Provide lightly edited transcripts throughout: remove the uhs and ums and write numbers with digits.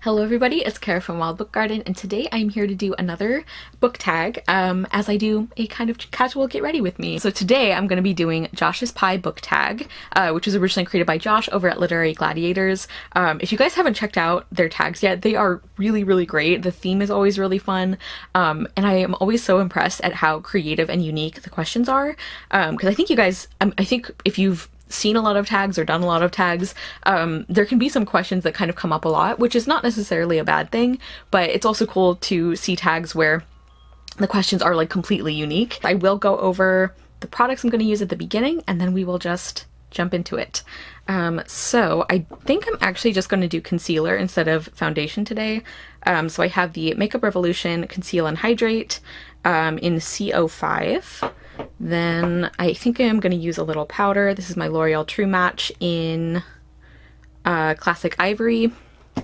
Hello everybody, it's Kara from Wild Book Garden, and today I'm here to do another book tag as I do a kind of casual get ready with me. So today I'm going to be doing Josh's Pie book tag, which was originally created by Josh over at Literary Gladiators. If you guys haven't checked out their tags yet, they are really great. The theme is always really fun, and I am always so impressed at how creative and unique the questions are, because I think you guys, I think if you've seen a lot of tags or done a lot of tags, there can be some questions that kind of come up a lot, which is not necessarily a bad thing, but it's also cool to see tags where the questions are like completely unique. I will go over the products I'm going to use at the beginning, and then we will just jump into it. So I think I'm actually just going to do concealer instead of foundation today. So I have the Makeup Revolution Conceal and Hydrate in CO5. Then I think I'm going to use a little powder. This is my L'Oreal True Match in Classic Ivory. I'm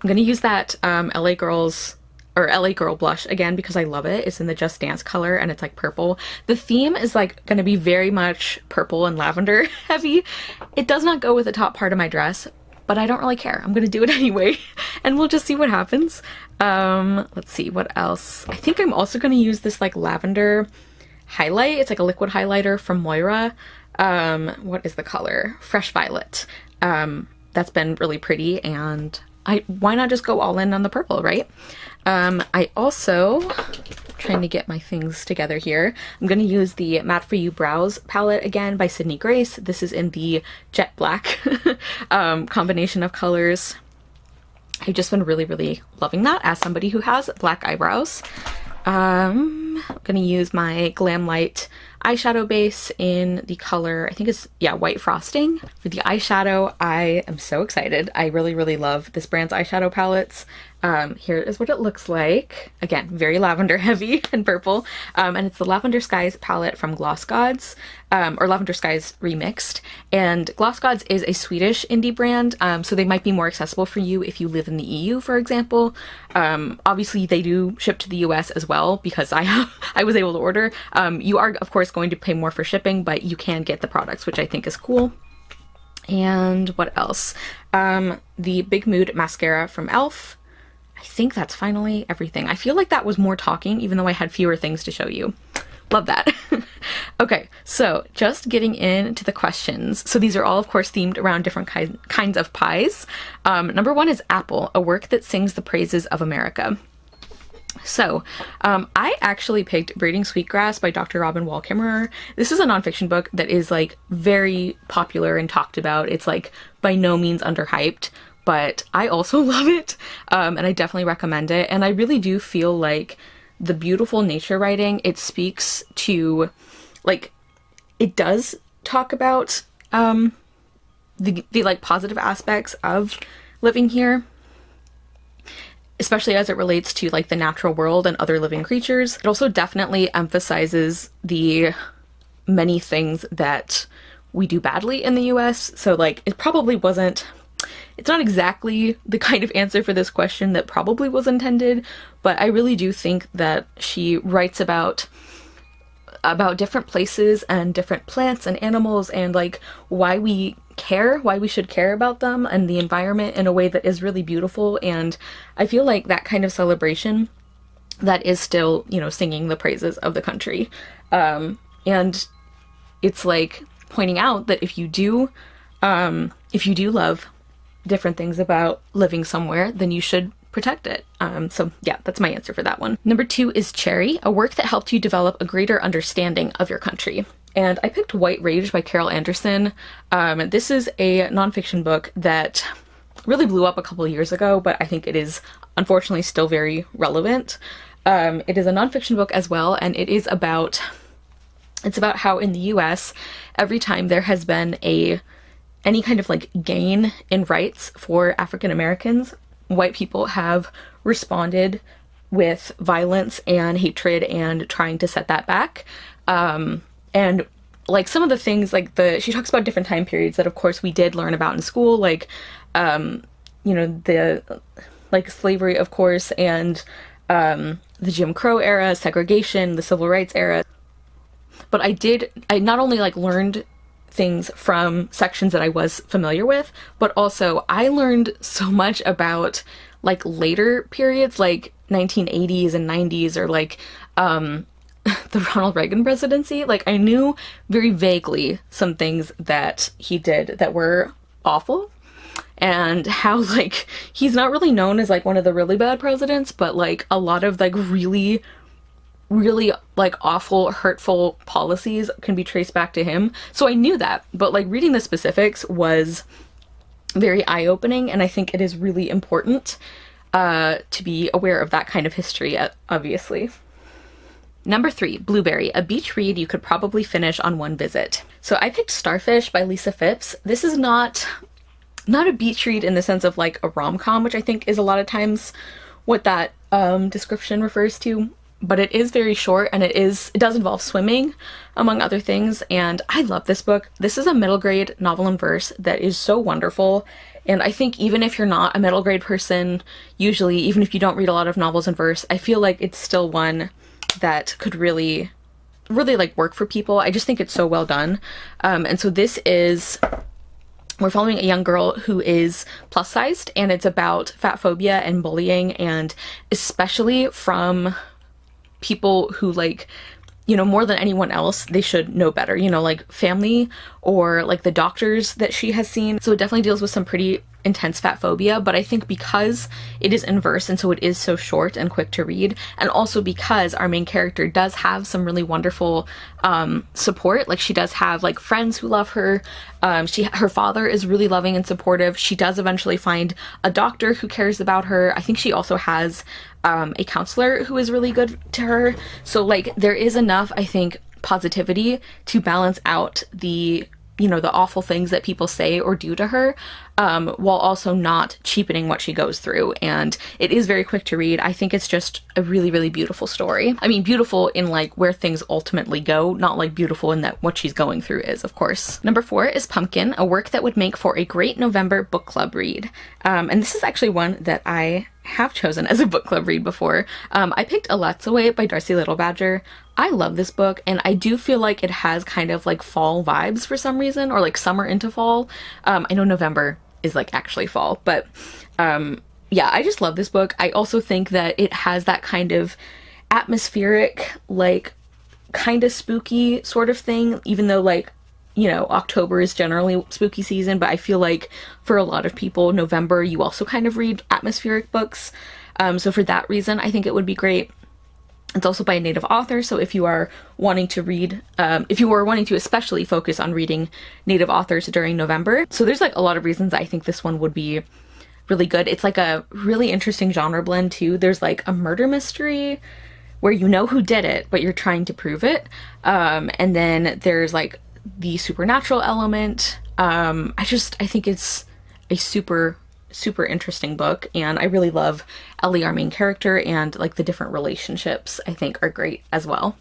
going to use that LA Girl blush again because I love it. It's in the Just Dance color and it's like purple. The theme is like going to be very much purple and lavender heavy. It does not go with the top part of my dress, but I don't really care. I'm going to do it anyway and we'll just see what happens. Let's see what else. I think I'm also going to use this like lavender highlight. It's like a liquid highlighter from Moira. What is the color? Fresh Violet. That's been really pretty, and why not just go all in on the purple, right? I also, trying to get my things together here, I'm going to use the Matte For You Brows palette again by Sydney Grace. This is in the jet black combination of colors. I've just been really loving that as somebody who has black eyebrows. I'm gonna use my Glam Light eyeshadow base in the color, I think it's, yeah, White Frosting. For the eyeshadow, I am so excited. I really love this brand's eyeshadow palettes. Here is what it looks like. Again, very lavender heavy and purple. And it's the Lavender Skies palette from Gloss Gods, or Lavender Skies Remixed. And Gloss Gods is a Swedish indie brand, so they might be more accessible for you if you live in the EU, for example. Obviously they do ship to the US as well because I was able to order. You are of course going to pay more for shipping, but you can get the products, which I think is cool. And what else? The Big Mood mascara from e.l.f. I think that's finally everything. I feel like that was more talking, even though I had fewer things to show you. Love that. Okay, so just getting into the questions. So these are all, of course, themed around different kinds of pies. Number one is Apple, a work that sings the praises of America. So, I actually picked Braiding Sweetgrass by Dr. Robin Wall Kimmerer. This is a nonfiction book that is like very popular and talked about. It's like by no means underhyped, but I also love it, and I definitely recommend it. And I really do feel like the beautiful nature writing, it speaks to, like, it does talk about the like positive aspects of living here, especially as it relates to like the natural world and other living creatures. It also definitely emphasizes the many things that we do badly in the US. So like it probably wasn't, it's not exactly the kind of answer for this question that probably was intended, but I really do think that she writes about different places and different plants and animals and like why we care, why we should care about them and the environment in a way that is really beautiful. And I feel like that kind of celebration that is still, you know, singing the praises of the country. And it's like pointing out that if you do love different things about living somewhere, then you should protect it. So yeah, that's my answer for that one. Number two is Cherry, a work that helped you develop a greater understanding of your country. And I picked White Rage by Carol Anderson. This is a nonfiction book that really blew up a couple of years ago, but I think it is unfortunately still very relevant. It is a nonfiction book as well, and it's about how in the US, every time there has been any kind of like gain in rights for African Americans, white people have responded with violence and hatred and trying to set that back. And like some of the things, like she talks about different time periods that of course we did learn about in school, like, you know, the like slavery, of course, and the Jim Crow era, segregation, the civil rights era. But I not only like learned things from sections that I was familiar with, but also I learned so much about like later periods, like 1980s and 90s, or like the Ronald Reagan presidency. Like I knew very vaguely some things that he did that were awful, and how like he's not really known as like one of the really bad presidents, but like a lot of like really like awful, hurtful policies can be traced back to him. So I knew that, but like reading the specifics was very eye-opening, and I think it is really important to be aware of that kind of history, obviously. Number 3, Blueberry, a beach read you could probably finish on one visit. So I picked Starfish by Lisa Phipps. This is not a beach read in the sense of like a rom-com, which I think is a lot of times what that description refers to. But it is very short, and it does involve swimming, among other things, and I love this book. This is a middle grade novel in verse that is so wonderful, and I think even if you're not a middle grade person, usually, even if you don't read a lot of novels in verse, I feel like it's still one that could really like work for people. I just think it's so well done. And so we're following a young girl who is plus sized, and it's about fat phobia and bullying, and especially from people who, like, you know, more than anyone else, they should know better, you know, like family or like the doctors that she has seen. So it definitely deals with some pretty intense fat phobia, but I think because it is in verse and so it is so short and quick to read, and also because our main character does have some really wonderful support, like she does have like friends who love her, her father is really loving and supportive, she does eventually find a doctor who cares about her, I think she also has a counselor who is really good to her, so like there is enough, I think, positivity to balance out the, you know, the awful things that people say or do to her, while also not cheapening what she goes through. And it is very quick to read. I think it's just a really, really beautiful story. I mean, beautiful in like where things ultimately go, not like beautiful in that what she's going through is, of course. Number 4 is Pumpkin, a work that would make for a great November book club read. And this is actually one that I have chosen as a book club read before. I picked A Let's Away by Darcy Little Badger. I love this book, and I do feel like it has kind of like fall vibes for some reason, or like summer into fall. I know November is like actually fall, but yeah, I just love this book. I also think that it has that kind of atmospheric, like kind of spooky sort of thing, even though like, you know, October is generally spooky season, but I feel like for a lot of people, November, you also kind of read atmospheric books. So for that reason, I think it would be great. It's also by a native author, so if you are wanting to read, if you are wanting to especially focus on reading native authors during November, so there's like a lot of reasons I think this one would be really good. It's like a really interesting genre blend too. There's like a murder mystery where you know who did it, but you're trying to prove it. And then there's like the supernatural element. I think it's a super interesting book, and I really love Ellie, our main character, and like the different relationships I think are great as well.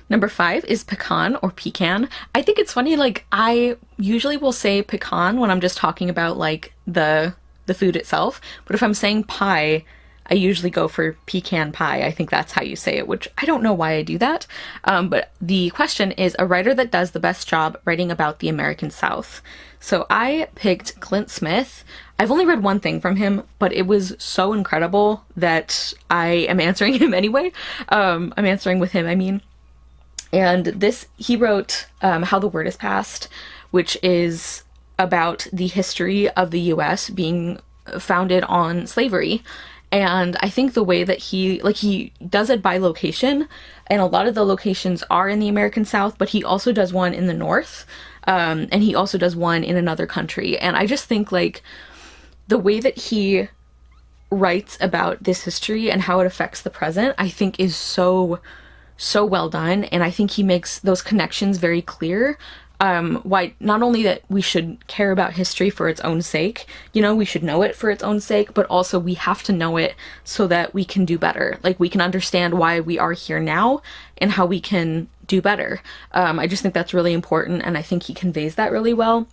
Number 5 is Pecan or Pecan. I think it's funny, like I usually will say pecan when I'm just talking about like the food itself, but if I'm saying pie, I usually go for pecan pie. I think that's how you say it, which I don't know why I do that. But the question is a writer that does the best job writing about the American South. So I picked Clint Smith. I've only read one thing from him, but it was so incredible that I am answering him anyway. I'm answering with him, I mean. And he wrote How the Word Is Passed, which is about the history of the US being founded on slavery. And I think the way that he does it by location, and a lot of the locations are in the American South, but he also does one in the North, and he also does one in another country. And I just think like the way that he writes about this history and how it affects the present, I think is so well done. And I think he makes those connections very clear. Why not only that we should care about history for its own sake, you know, we should know it for its own sake, but also we have to know it so that we can do better. Like we can understand why we are here now and how we can do better. I just think that's really important, and I think he conveys that really well.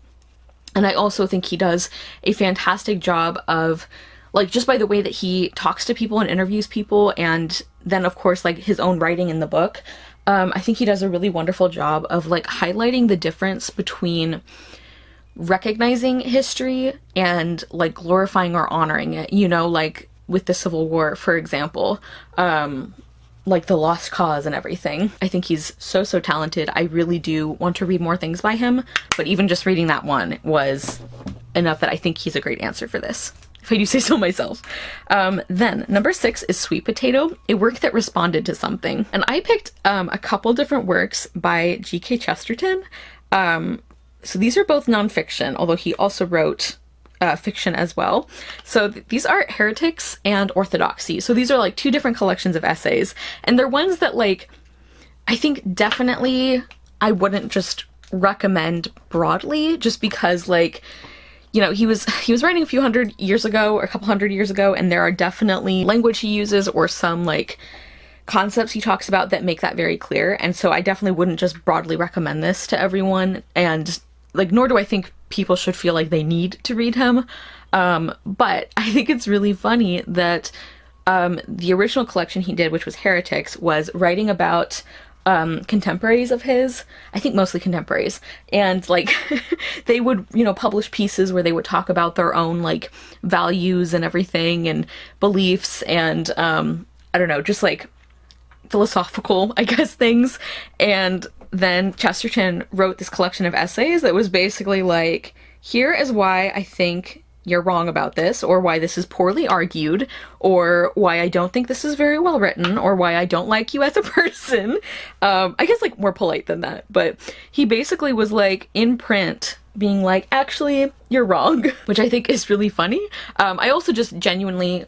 And I also think he does a fantastic job of, like, just by the way that he talks to people and interviews people, and then of course like his own writing in the book, I think he does a really wonderful job of like highlighting the difference between recognizing history and like glorifying or honoring it, you know, like with the Civil War, for example, like the Lost Cause and everything. I think he's so, so talented. I really do want to read more things by him, but even just reading that one was enough that I think he's a great answer for this, if I do say so myself. Then number 6 is Sweet Potato, a work that responded to something. And I picked a couple different works by G.K. Chesterton. So these are both nonfiction, although he also wrote fiction as well. So these are Heretics and Orthodoxy. So these are like 2 different collections of essays, and they're ones that like I think definitely I wouldn't just recommend broadly, just because like, you know, he was writing a few hundred years ago or a couple hundred years ago, and there are definitely language he uses or some like concepts he talks about that make that very clear. And so I definitely wouldn't just broadly recommend this to everyone, and like nor do I think people should feel like they need to read him. But I think it's really funny that the original collection he did, which was Heretics, was writing about contemporaries of his, I think mostly contemporaries, and like they would, you know, publish pieces where they would talk about their own like values and everything and beliefs and I don't know, just like philosophical, I guess, things. And then Chesterton wrote this collection of essays that was basically like, here is why I think you're wrong about this, or why this is poorly argued, or why I don't think this is very well written, or why I don't like you as a person. I guess like more polite than that, but he basically was like in print being like, actually, you're wrong, which I think is really funny. I also just genuinely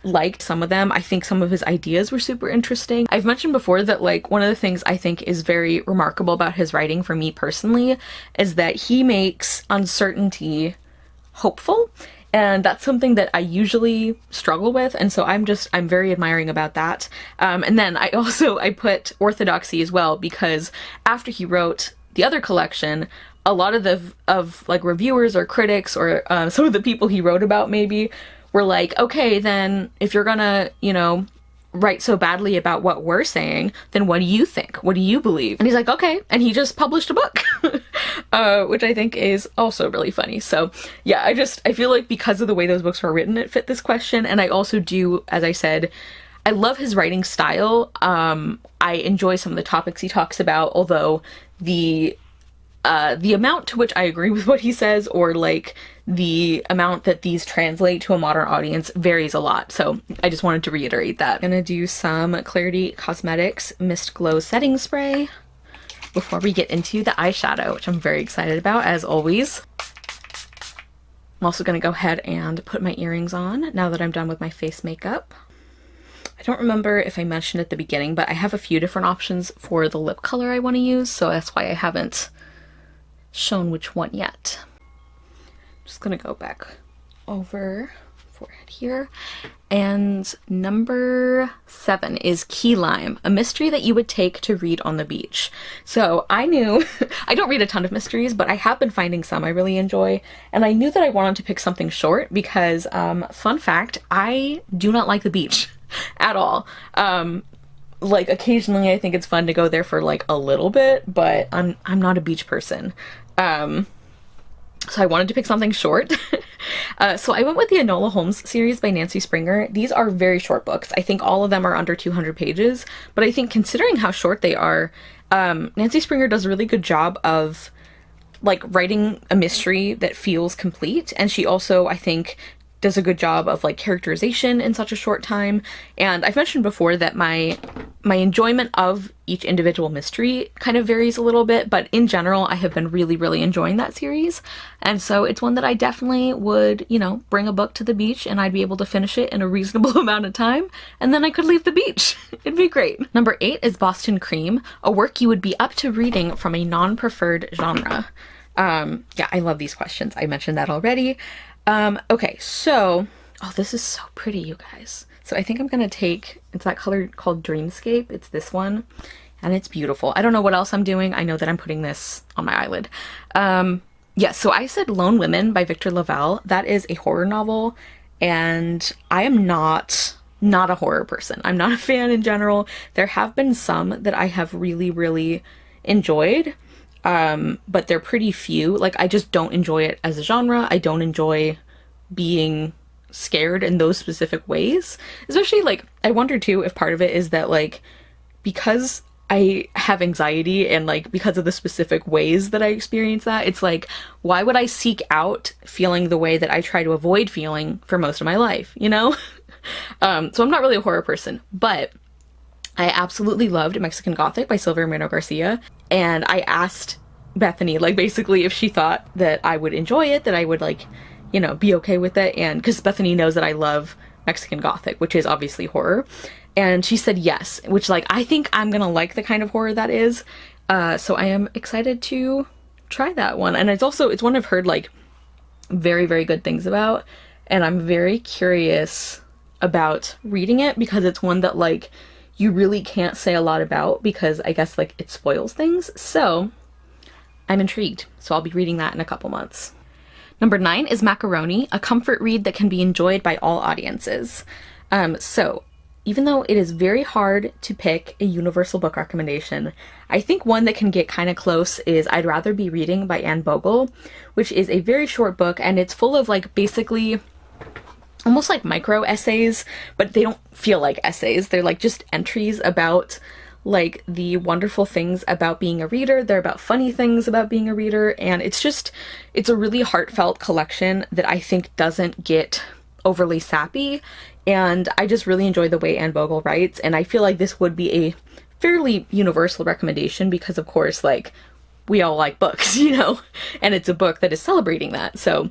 liked some of them. I think some of his ideas were super interesting. I've mentioned before that like one of the things I think is very remarkable about his writing for me personally is that he makes uncertainty hopeful, and that's something that I usually struggle with, and so I'm very admiring about that. And then I put Orthodoxy as well, because after he wrote the other collection, a lot of like reviewers or critics or some of the people he wrote about maybe were like, okay, then if you're gonna, you know, write so badly about what we're saying, then what do you think? What do you believe? And he's like, okay. And he just published a book, which I think is also really funny. So yeah, I feel like because of the way those books were written, it fit this question. And I also do, as I said, I love his writing style. I enjoy some of the topics he talks about, although the amount to which I agree with what he says, or like the amount that these translate to a modern audience, varies a lot. So I just wanted to reiterate that. I'm gonna do some Clarity Cosmetics Mist Glow Setting Spray before we get into the eyeshadow, which I'm very excited about, as always. I'm also gonna go ahead and put my earrings on now that I'm done with my face makeup. I don't remember if I mentioned at the beginning, but I have a few different options for the lip color I want to use, so that's why I haven't shown which one yet. Just gonna go back over forehead here. And number 7 is Key Lime, a mystery that you would take to read on the beach. So I knew, I don't read a ton of mysteries, but I have been finding some I really enjoy, and I knew that I wanted to pick something short because, fun fact, I do not like the beach at all. Like occasionally I think it's fun to go there for like a little bit, but I'm not a beach person. So I wanted to pick something short. So I went with the Enola Holmes series by Nancy Springer. These are very short books. I think all of them are under 200 pages, but I think considering how short they are, Nancy Springer does a really good job of like writing a mystery that feels complete. And she also, I think, does a good job of like characterization in such a short time. And I've mentioned before that my enjoyment of each individual mystery kind of varies a little bit, but in general I have been really, really enjoying that series. And so it's one that I definitely would, you know, bring a book to the beach and I'd be able to finish it in a reasonable amount of time, and then I could leave the beach. It'd be great. Number 8 is Boston Cream, a work you would be up to reading from a non-preferred genre. Yeah, I love these questions. I mentioned that already. Okay, so, oh, this is so pretty, you guys. So I think I'm gonna take, it's that color called Dreamscape. It's this one, and it's beautiful. I don't know what else I'm doing. I know that I'm putting this on my eyelid. Yeah, so I said Lone Women by Victor LaValle. That is a horror novel, and I am not not a horror person. I'm not a fan in general. There have been some that I have really, really enjoyed, but they're pretty few. Like, I just don't enjoy it as a genre. I don't enjoy being scared in those specific ways. Especially, like, I wonder too if part of it is that, like, because I have anxiety and, like, because of the specific ways that I experience that, it's like, why would I seek out feeling the way that I try to avoid feeling for most of my life, you know? So I'm not really a horror person, but I absolutely loved Mexican Gothic by Silvia Romero Garcia, and I asked Bethany, like, basically if she thought that I would enjoy it, that I would, like, you know, be okay with it, and because Bethany knows that I love Mexican Gothic, which is obviously horror, and she said yes, which, like, I think I'm gonna like the kind of horror that is, so I am excited to try that one, and it's one I've heard, like, very, very good things about, and I'm very curious about reading it, because it's one that, like, you really can't say a lot about, because I guess, like, it spoils things, so I'm intrigued, so I'll be reading that in a couple months. Number 9 is Macaroni, a comfort read that can be enjoyed by all audiences. So even though it is very hard to pick a universal book recommendation, I think one that can get kind of close is I'd Rather Be Reading by Anne Bogle, which is a very short book, and it's full of, like, basically almost like micro essays, but they don't feel like essays. They're, like, just entries about, like, the wonderful things about being a reader. They're about funny things about being a reader, and it's a really heartfelt collection that I think doesn't get overly sappy, and I just really enjoy the way Anne Bogle writes, and I feel like this would be a fairly universal recommendation because, of course, like, we all like books, you know, and it's a book that is celebrating that, so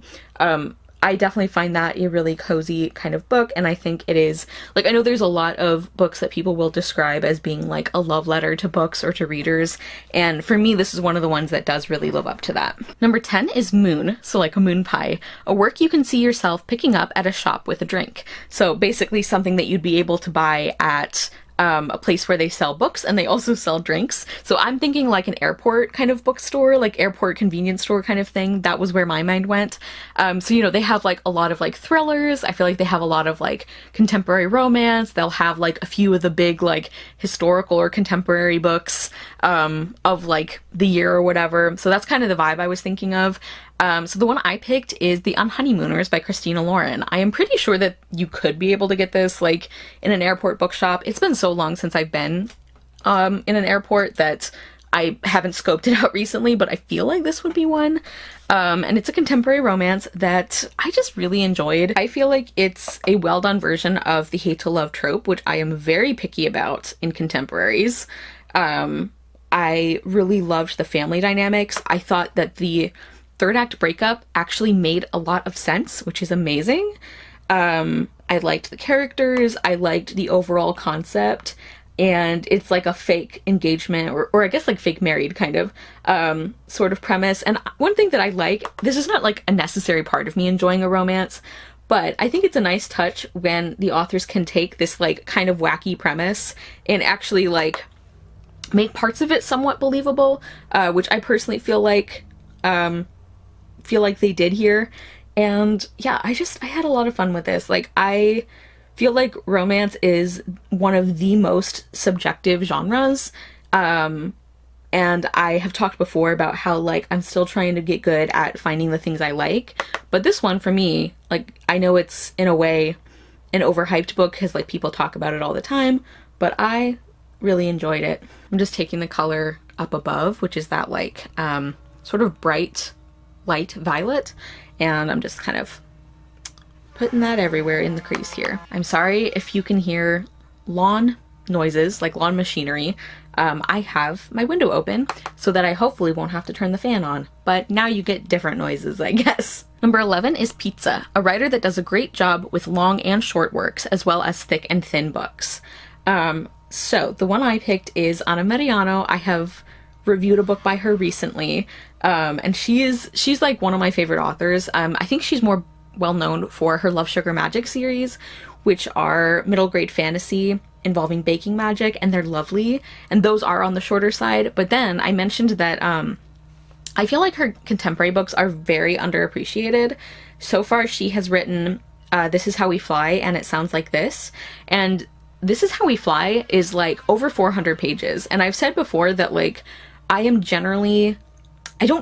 I definitely find that a really cozy kind of book, and I think it is, like, I know there's a lot of books that people will describe as being, like, a love letter to books or to readers, and for me, this is one of the ones that does really live up to that. Number 10 is Moon, so like a moon pie, a work you can see yourself picking up at a shop with a drink. So basically something that you'd be able to buy at a place where they sell books and they also sell drinks. So I'm thinking like an airport kind of bookstore, like airport convenience store kind of thing. That was where my mind went. So, you know, they have like a lot of like thrillers. I feel like they have a lot of like contemporary romance. They'll have like a few of the big like historical or contemporary books of like the year or whatever. So that's kind of the vibe I was thinking of. So the one I picked is The Unhoneymooners by Christina Lauren. I am pretty sure that you could be able to get this like in an airport bookshop. It's been so long since I've been in an airport that I haven't scoped it out recently, but I feel like this would be one. And it's a contemporary romance that I just really enjoyed. I feel like it's a well done version of the hate to love trope, which I am very picky about in contemporaries. I really loved the family dynamics. I thought that the third act breakup actually made a lot of sense, which is amazing. I liked the characters, I liked the overall concept, and it's like a fake engagement, or I guess like fake married kind of sort of premise. And one thing that I like, this is not like a necessary part of me enjoying a romance, but I think it's a nice touch when the authors can take this like kind of wacky premise and actually like make parts of it somewhat believable, which I personally feel like they did here. And yeah, I had a lot of fun with this. Like, I feel like romance is one of the most subjective genres, and I have talked before about how like I'm still trying to get good at finding the things I like, but this one for me, like, I know it's in a way an overhyped book because like people talk about it all the time, but I really enjoyed it. I'm just taking the color up above, which is that like sort of bright light violet, and I'm just kind of putting that everywhere in the crease here. I'm sorry if you can hear lawn noises, like lawn machinery. I have my window open so that I hopefully won't have to turn the fan on, but now you get different noises, I guess. Number 11 is Pizza, a writer that does a great job with long and short works, as well as thick and thin books. So the one I picked is Anna Mariano. I have reviewed a book by her recently, and she's like one of my favorite authors. I think she's more well known for her Love, Sugar, Magic series, which are middle grade fantasy involving baking magic, and they're lovely, and those are on the shorter side. But then I mentioned that I feel like her contemporary books are very underappreciated. So far she has written This Is How We Fly, and it sounds like this. And This Is How We Fly is like over 400 pages. And I've said before that like I don't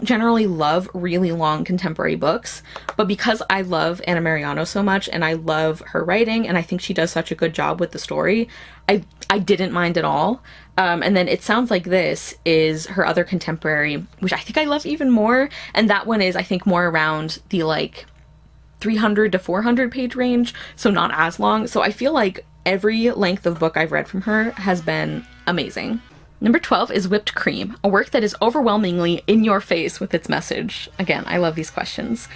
generally love really long contemporary books, but because I love Anna Mariano so much and I love her writing and I think she does such a good job with the story, I didn't mind at all. And then It Sounds Like This is her other contemporary, which I think I love even more. And that one is, I think, more around the like 300 to 400 page range, so not as long. So I feel like every length of book I've read from her has been amazing. Number 12 is Whipped Cream, a work that is overwhelmingly in your face with its message. Again, I love these questions.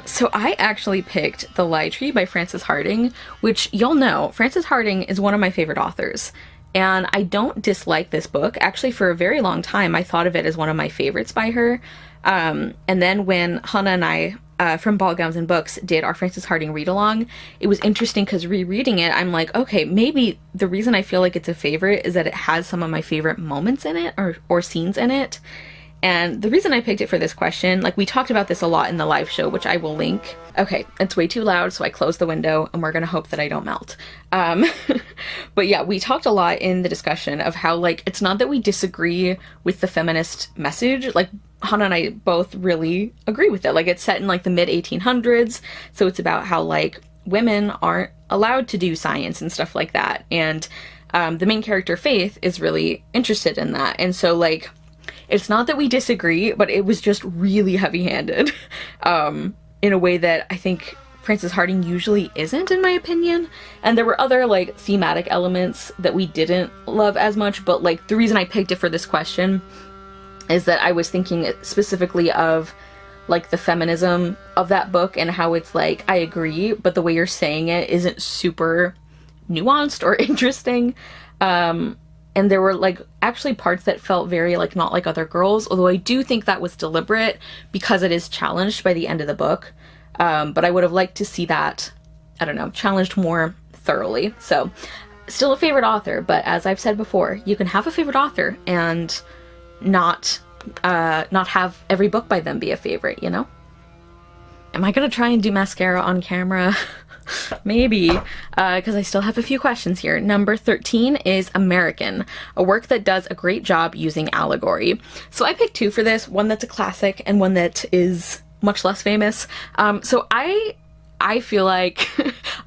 So I actually picked The Lie Tree by Frances Hardinge, which y'all know, Frances Hardinge is one of my favorite authors. And I don't dislike this book. Actually, for a very long time, I thought of it as one of my favorites by her. And then when Hannah and I from Ball Gowns and Books did our Frances Hardinge read-along, it was interesting because rereading it, I'm like, okay, maybe the reason I feel like it's a favorite is that it has some of my favorite moments in it or scenes in it. And the reason I picked it for this question, like we talked about this a lot in the live show, which I will link. Okay, it's way too loud, so I closed the window and we're gonna hope that I don't melt. But yeah, we talked a lot in the discussion of how like, it's not that we disagree with the feminist message, like Hannah and I both really agree with it. Like it's set in like the mid 1800s, so it's about how like women aren't allowed to do science and stuff like that. And the main character Faith is really interested in that. And so like, it's not that we disagree, but it was just really heavy-handed in a way that I think Frances Hardinge usually isn't, in my opinion. And there were other like thematic elements that we didn't love as much, but like the reason I picked it for this question is that I was thinking specifically of like the feminism of that book and how it's like, I agree, but the way you're saying it isn't super nuanced or interesting. And there were like actually parts that felt very like not like Other Girls, although I do think that was deliberate because it is challenged by the end of the book. But I would have liked to see that, I don't know, challenged more thoroughly. So still a favorite author, but as I've said before, you can have a favorite author and not have every book by them be a favorite, you know? Am I gonna try and do mascara on camera? Maybe, because I still have a few questions here. Number 13 is American, a work that does a great job using allegory. So I picked two for this, one that's a classic and one that is much less famous. So I feel like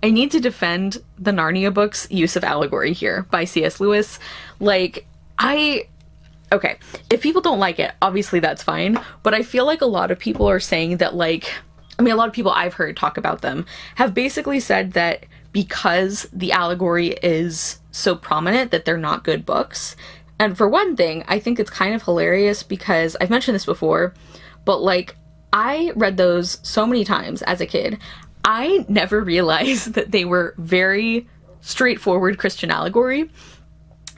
I need to defend the Narnia books' use of allegory here by C.S. Lewis. Like, okay, if people don't like it, obviously that's fine, but I feel like a lot of people are saying that like, I mean, a lot of people I've heard talk about them have basically said that because the allegory is so prominent that they're not good books. And for one thing, I think it's kind of hilarious because I've mentioned this before, but like I read those so many times as a kid. I never realized that they were very straightforward Christian allegory.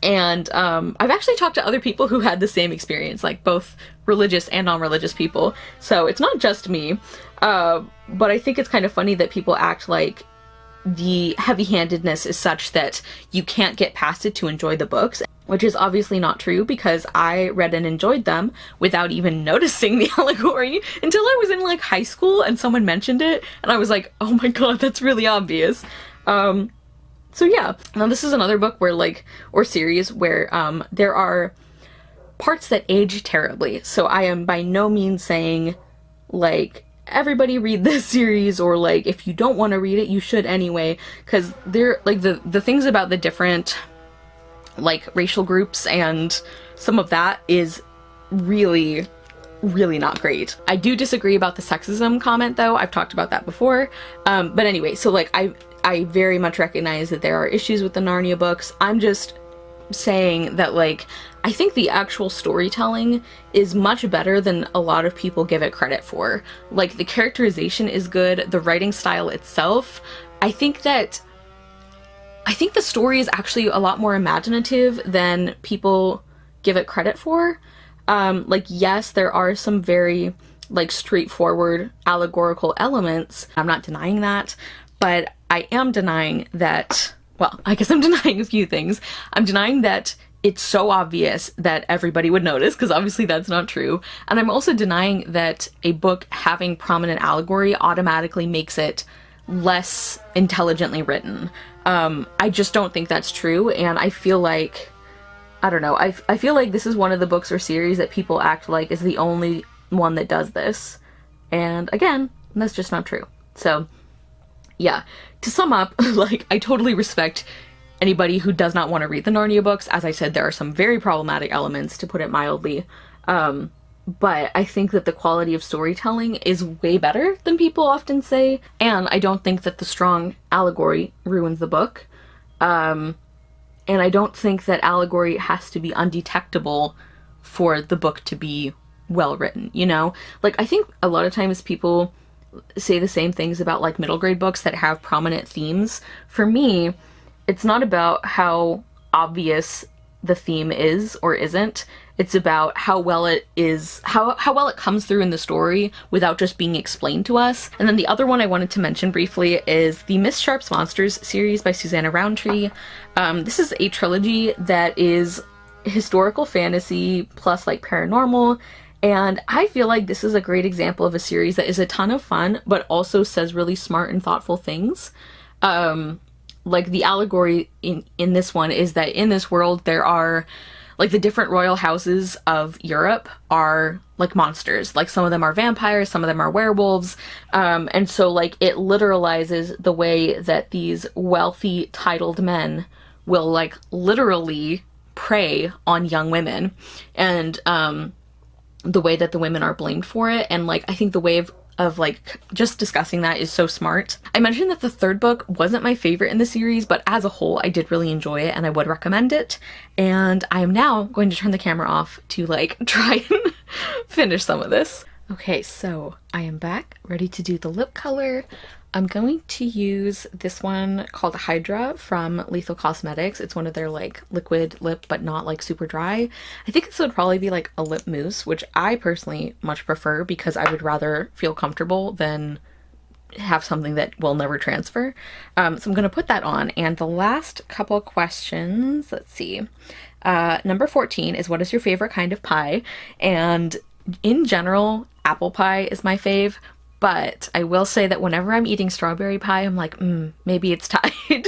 And I've actually talked to other people who had the same experience, like both religious and non-religious people. So it's not just me. But I think it's kind of funny that people act like the heavy-handedness is such that you can't get past it to enjoy the books, which is obviously not true because I read and enjoyed them without even noticing the allegory until I was in like high school and someone mentioned it and I was like, oh my god, that's really obvious. So yeah, now this is another book where like, or series where there are parts that age terribly. So I am by no means saying like, everybody read this series, or like if you don't want to read it you should anyway, because they're like the things about the different like racial groups and some of that is really not great. I do disagree about the sexism comment though. I've talked about that before, but anyway, so like I very much recognize that there are issues with the Narnia books. I'm just saying that like I think the actual storytelling is much better than a lot of people give it credit for. Like the characterization is good, the writing style itself. I think the story is actually a lot more imaginative than people give it credit for. Like yes, there are some very like straightforward allegorical elements. I'm not denying that, but I am denying that, well, I guess I'm denying a few things. I'm denying that it's so obvious that everybody would notice, because obviously that's not true. And I'm also denying that a book having prominent allegory automatically makes it less intelligently written. I just don't think that's true, and I feel like, I don't know, I feel like this is one of the books or series that people act like is the only one that does this. And again, that's just not true. So yeah, to sum up, like, I totally respect anybody who does not want to read the Narnia books. As I said, there are some very problematic elements, to put it mildly. But I think that the quality of storytelling is way better than people often say, and I don't think that the strong allegory ruins the book. And I don't think that allegory has to be undetectable for the book to be well written, you know? Like, I think a lot of times people say the same things about, like, middle grade books that have prominent themes. For me, it's not about how obvious the theme is or isn't. It's about how well it is, how well it comes through in the story without just being explained to us. And then the other one I wanted to mention briefly is the Miss Sharp's Monsters series by Susanna Roundtree. This is a trilogy that is historical fantasy plus, like, paranormal, and I feel like this is a great example of a series that is a ton of fun but also says really smart and thoughtful things. Like, the allegory in this one is that in this world there are, like, the different royal houses of Europe are like monsters. Like, some of them are vampires, some of them are werewolves. And so, like, it literalizes the way that these wealthy titled men will, like, literally prey on young women. And the way that the women are blamed for it. And, like, I think the way of like just discussing that is so smart. I mentioned that the third book wasn't my favorite in the series, but as a whole I did really enjoy it and I would recommend it. And I am now going to turn the camera off to, like, try and finish some of this. Okay, so I am back, ready to do the lip color. I'm going to use this one called Hydra from Lethal Cosmetics. It's one of their, like, liquid lip, but not, like, super dry. I think this would probably be, like, a lip mousse, which I personally much prefer because I would rather feel comfortable than have something that will never transfer. So I'm going to put that on. And the last couple questions, let's see. Number 14 is, what is your favorite kind of pie? And in general, apple pie is my fave. But I will say that whenever I'm eating strawberry pie, I'm like, maybe it's tied.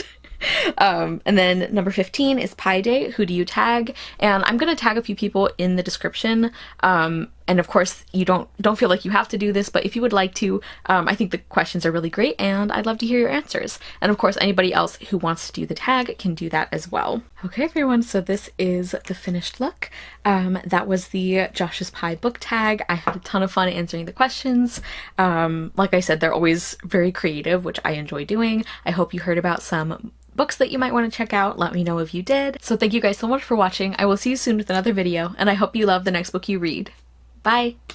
And then number 15 is Pie Day. Who do you tag? And I'm going to tag a few people in the description. And of course, you don't feel like you have to do this, but if you would like to, I think the questions are really great and I'd love to hear your answers. And of course, anybody else who wants to do the tag can do that as well. Okay, everyone, so this is the finished look. That was the Josh's Pie book tag. I had a ton of fun answering the questions. Like I said, they're always very creative, which I enjoy doing. I hope you heard about some books that you might want to check out. Let me know if you did. So thank you guys so much for watching. I will see you soon with another video, and I hope you love the next book you read. Bye!